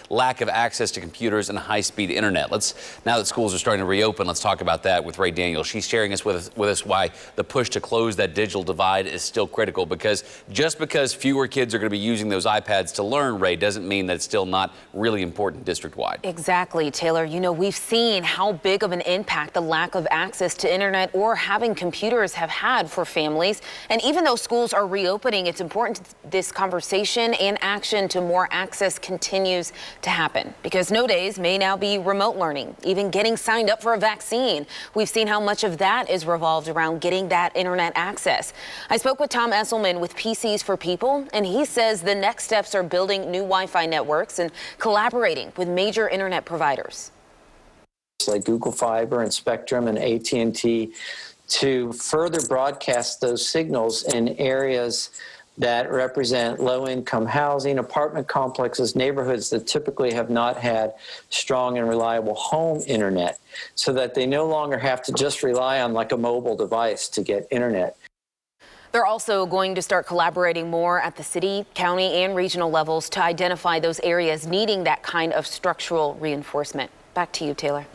lack of access to computers and high-speed internet. Now that schools are starting to reopen, let's talk about that with Ray Daniel. She's sharing with us why the push to close that digital divide is still critical, because just because fewer kids are going to be using those iPads to learn, Ray, doesn't mean that it's still not really important district-wide. Exactly, Taylor. You know, we've seen how big of an impact the lack of access to internet or having computers have had for families. And even though schools are reopening, it's important this conversation and action to more access continues to happen, because no days may now be remote learning, even getting signed up for a vaccine. We've seen how much of that is revolved around getting that internet access. I spoke with Tom Esselman with PCs for People, and he says the next steps are building new Wi-Fi networks and collaborating with major internet providers like Google Fiber and Spectrum and AT&T to further broadcast those signals in areas that represent low-income housing, apartment complexes, neighborhoods that typically have not had strong and reliable home internet, so that they no longer have to just rely on like a mobile device to get internet. They're also going to start collaborating more at the city, county, and regional levels to identify those areas needing that kind of structural reinforcement. Back to you, Taylor.